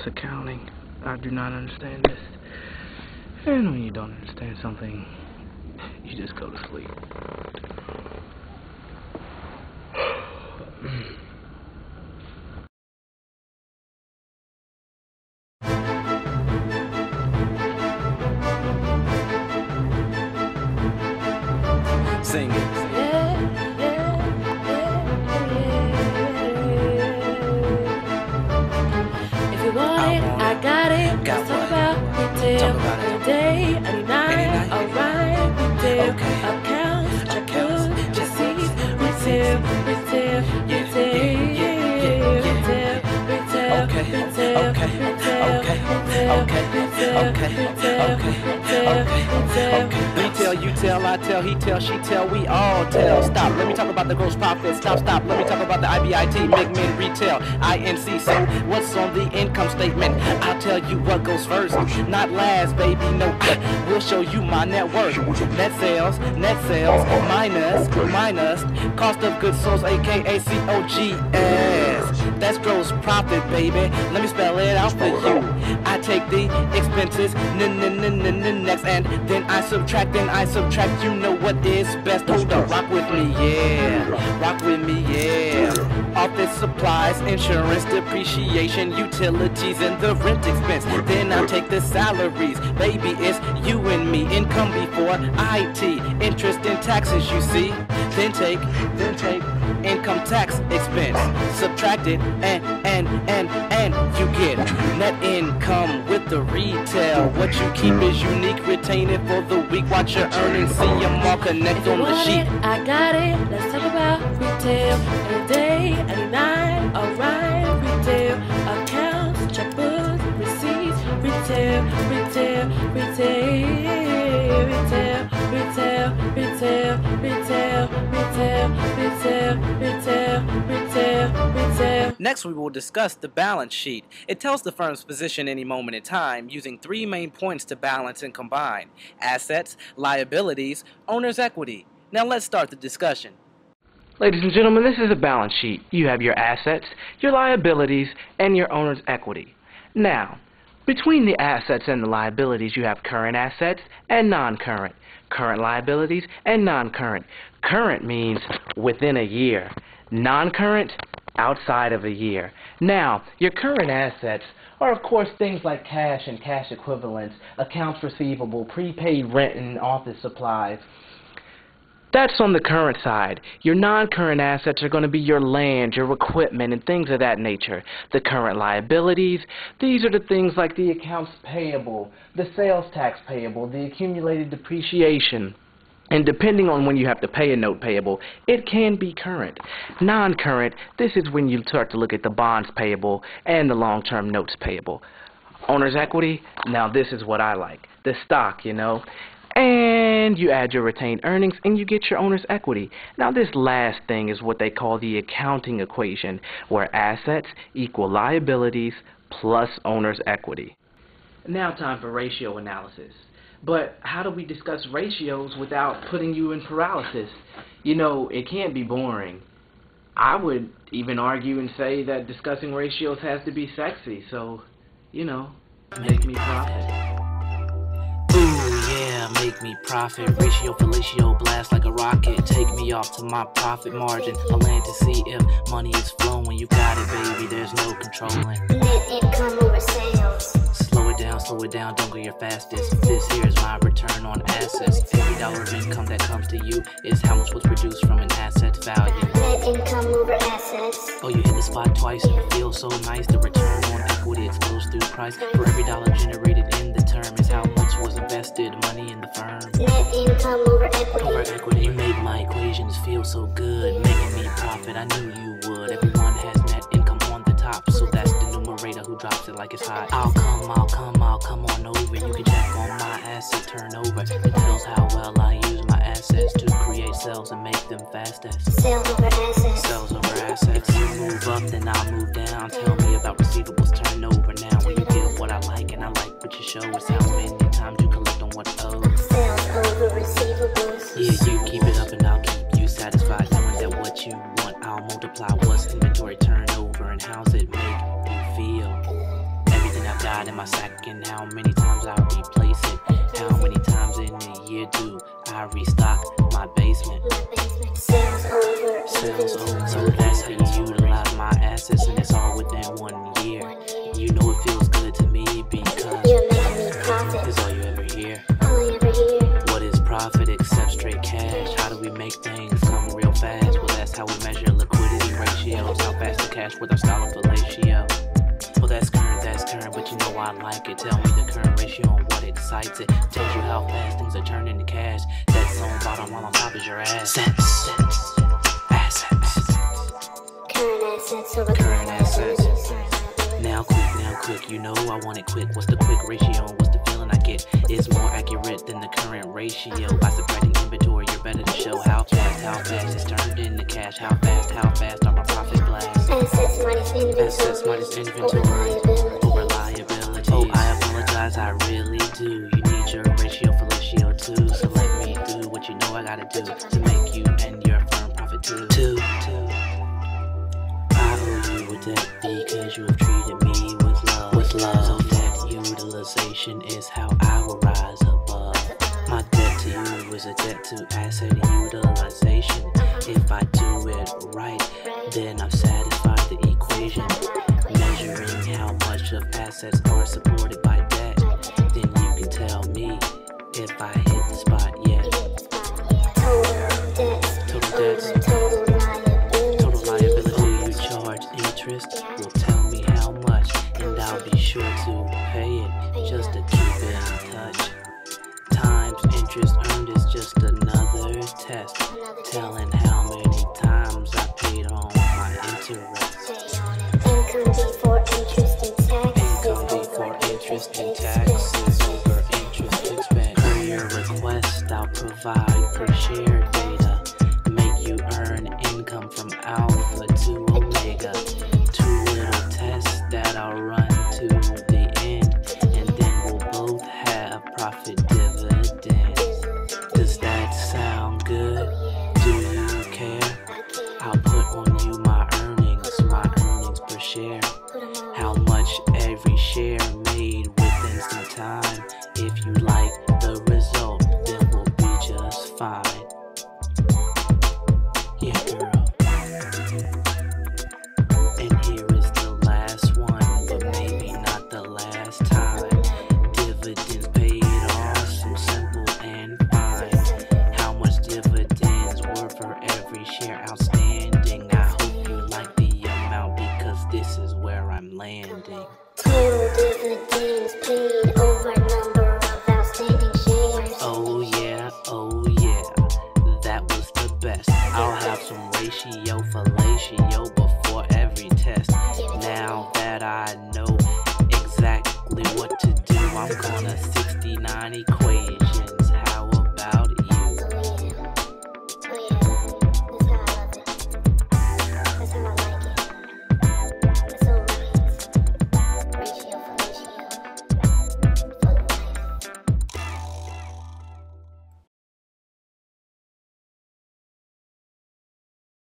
accounting. I do not understand this. And when you don't understand something, you just go to sleep. Sing it. If you want it, I got it. Let's talk about retail. Every day, 99, alright. Retail, accounts, checkbooks, receipts. Retail, retail, Retail, you tell, I tell, he tell, she tell, we all tell. Stop, let me talk about the gross profit. Stop, let me talk about the IBIT, McMinn Retail, INC. So what's on the income statement? I'll tell you what goes first, not last, baby, no. We'll show you my net worth. Net sales, minus cost of goods sold, aka COGS. That's gross profit, baby. Let me spell it out for you. I take the expenses, next, and then I subtract, you know what is best. Hold up, rock with me, yeah. Office supplies, insurance, depreciation, utilities, and the rent expense. Then I take the salaries, baby, it's you and me. Income before IT, interest and taxes, you see. Then take income tax expense, subtract it, and you get net income with the retail. What you keep is unique, retain it for the week. Watch your earnings, see them all connect on the sheet. I got it, let's talk about retail. Every day, 99, alright. Retail, accounts, checkbooks, receipts. Retail, retail, retail, retail, retail, retail, retail, retail, retail, retail, retail, retail. Next, we will discuss the balance sheet. It tells the firm's position any moment in time using three main points to balance and combine: assets, liabilities, owner's equity. Now let's start the discussion. Ladies and gentlemen, this is a balance sheet. You have your assets, your liabilities, and your owner's equity. Now, between the assets and the liabilities, you have current assets and non-current, current liabilities and non-current. Current means within a year, non-current outside of a year. Now, your current assets are, of course, things like cash and cash equivalents, accounts receivable, prepaid rent and office supplies. That's on the current side. Your non-current assets are going to be your land, your equipment, and things of that nature. The current liabilities, these are the things like the accounts payable, the sales tax payable, the accumulated depreciation. And depending on when you have to pay a note payable, it can be current. Non-current, this is when you start to look at the bonds payable and the long-term notes payable. Owner's equity, now this is what I like. The stock, you know. And you add your retained earnings and you get your owner's equity. Now this last thing is what they call the accounting equation, where assets equal liabilities plus owner's equity. Now time for ratio analysis. But how do we discuss ratios without putting you in paralysis? You know, it can't be boring. I would even argue and say that discussing ratios has to be sexy, so, you know, make me profit. Make me profit, ratio fellatio, blast like a rocket. Take me off to my profit margin. I land to see if money is flowing. You got it, baby, there's no controlling. Net income over sales. Slow it down, don't go your fastest. This here is my return on assets. Every dollar of income that comes to you is how much was produced from an asset's value. Net income over assets. Oh, you hit the spot twice, it feels so nice. The return on equity explodes through price. For every dollar generated in the term is how much was invested, money in the firm. Net income over equity. Over equity, you made my equations feel so good, making me profit, I knew you would. Everyone has net income on the top, so that's the numerator who drops it like it's hot. I'll come on over. You can check on my asset turnover. It tells how well I use my assets to create sales and make them fastest. Sales over assets. Sales over assets. You move up, then I'll move down. Tell me about receivables turnover now. When you get what I like and I like what you show, it's how many times you collect on what's owed. Sales over receivables. Yeah, you keep it up and I'll keep you satisfied, knowing that what you want I'll multiply. What's inventory turnover and how's it make you feel? Everything tells. Oh, so that's how you utilize my assets, and it's all within 1 year. You know it feels good to me because You're making me profit. it's all you ever hear. All I ever hear. What is profit except straight cash? How do we make things come real fast? Well, that's how we measure liquidity ratios. How fast the cash with our style of fellatio. Well, that's current, but you know I like it. Tell me the current ratio and what excites it. Tells you how fast things are turned into cash. That's on bottom while on top is your assets. Assets. Current assets over Current assets. liabilities. Now quick, you know I want it quick. What's the quick ratio and what's the feeling I get? It's more accurate than the current ratio. By subtracting inventory, you're better to show how fast it's turned into cash. How fast are my profit blasts? Assets minus inventory. Assets minus inventory. Over Over liabilities. Oh, I apologize, I really do. You need your ratio too. So let me do what you know I gotta do to make you and your firm profit too. I owe you a debt because you have treated me with love. So that utilization is how I will rise above. My debt to you is a debt to asset utilization. If I do it right, then I've satisfied the equation. Measuring how much of assets are supported by debt, then you can tell me if I hit the spot yet. Total debts. Total liability. You charge interest, will tell me how much, and I'll be sure to pay it just to keep in touch. Times interest earned is just another test, telling how many times I paid on my interest. Income before interest and taxes. Income before interest and taxes over interest expense. Per your request, I'll provide per share data. Make you earn income from alpha to omega. 2 little tests that I'll run to the end, and then we'll both have profit dividends. Does that sound good? Do you care? I'll put on you my earnings per share. How much every share made within some time. If you like the result, then we'll be just fine. Yeah, girl. And here is the last one, but maybe not the last time. Dividends paid off, so simple and fine. How much dividends were for every share outstanding? I hope you like the amount because this is where I'm landing. Total dividends paid over number of outstanding shares. Oh yeah, that was the best. I'll have some fellatio before every test. Now that I know exactly what to do, I'm gonna 69 equations. How about